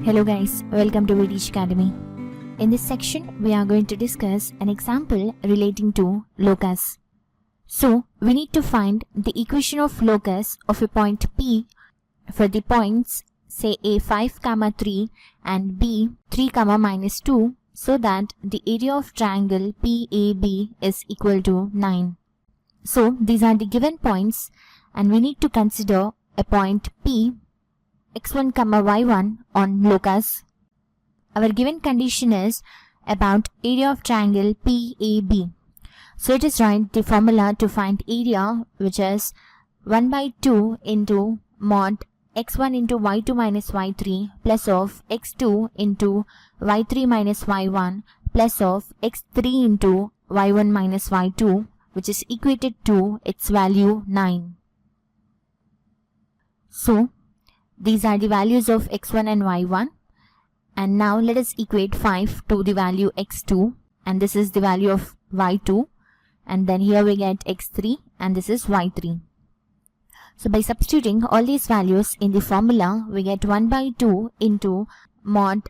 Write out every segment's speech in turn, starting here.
Hello guys, welcome to VTech Academy. In this section, we are going to discuss an example relating to locus. So, we need to find the equation of locus of a point P for the points say A 5, 3 and B 3, -2 so that the area of triangle PAB is equal to 9. So, these are the given points and we need to consider a point P x1, y1 on locus. Our given condition is about area of triangle PAB. So it is right the formula to find area, which is 1/2 into mod x1 into y2 minus y3 plus of x2 into y3 minus y1 plus of x3 into y1 minus y2, which is equated to its value 9. So these are the values of x1 and y1, and now let us equate 5 to the value x2, and this is the value of y2, and then here we get x3 and this is y3. So by substituting all these values in the formula, we get 1/2 into mod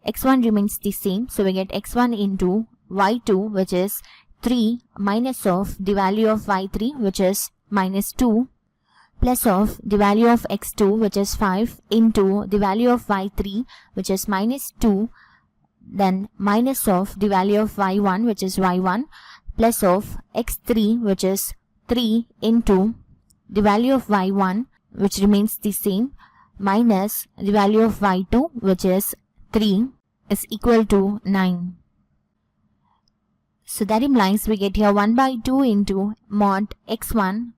x1 remains the same, so we get x1 into y2, which is 3 minus of the value of y3, which is -2, plus of the value of x2, which is 5, into the value of y3, which is -2, then minus of the value of y1, which is y1, plus of x3, which is 3, into the value of y1, which remains the same, minus the value of y2, which is 3, is equal to 9. So that implies we get here 1/2 into mod x1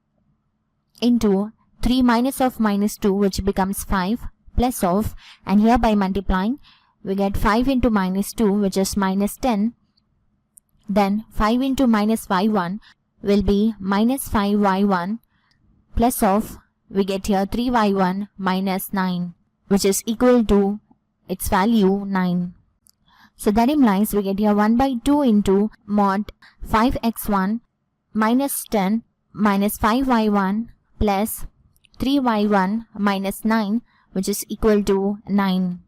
into 3 minus of -2, which becomes 5, plus of, and here by multiplying we get 5 into -2, which is -10, then 5 into minus y1 will be -5y1, plus of, we get here 3y1 minus 9, which is equal to its value 9. So that implies we get here 1/2 into mod 5x1 minus 10 minus 5y1 plus 3y1 minus 9, which is equal to 9.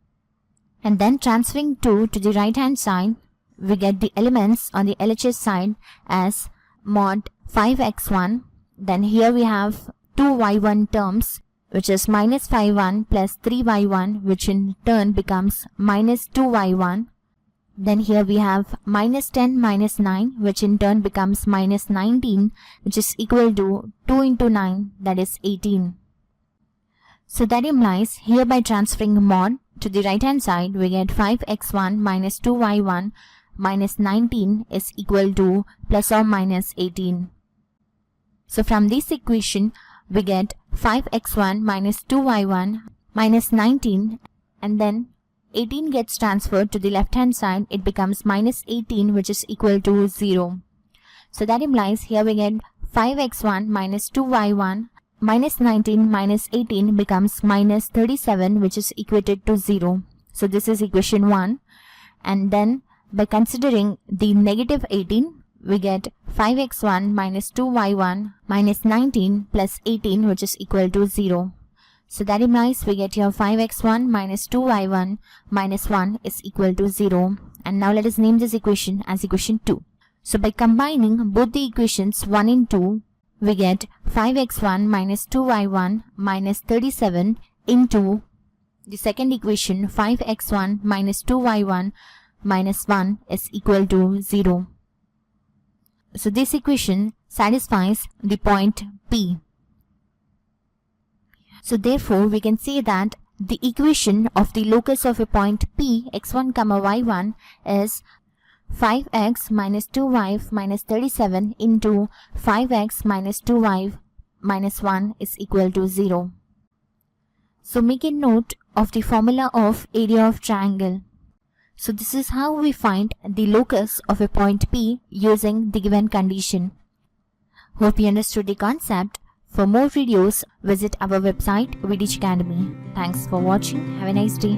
And then transferring 2 to the right hand side, we get the elements on the LHS side as mod 5x1. Then here we have 2y1 terms, which is -5y1 plus 3y1, which in turn becomes -2y1. Then here we have -10 minus 9, which in turn becomes -19, which is equal to 2 into 9, that is 18. So that implies here by transferring mod to the right hand side, we get 5x1 minus 2y1 minus 19 is equal to plus or minus 18. So from this equation, we get 5x1 minus 2y1 minus 19, and then 18 gets transferred to the left hand side, it becomes -18, which is equal to 0. So that implies here we get 5x1 minus 2y1 minus 19 minus 18 becomes -37, which is equated to 0. So this is equation 1. And then by considering the -18, we get 5x1 minus 2y1 minus 19 plus 18, which is equal to 0. So that implies we get here 5x1 minus 2y1 minus 1 is equal to 0. And now let us name this equation as equation 2. So by combining both the equations 1 and 2, we get 5x1 minus 2y1 minus 37 into the second equation 5x1 minus 2y1 minus 1 is equal to 0. So this equation satisfies the point P. So therefore we can say that the equation of the locus of a point P x1, y1 is 5x minus 2y minus 37 into 5x minus 2y minus 1 is equal to 0. So make a note of the formula of area of triangle. So this is how we find the locus of a point P using the given condition. Hope you understood the concept. For more videos, visit our website VTech Academy. Thanks for watching. Have a nice day.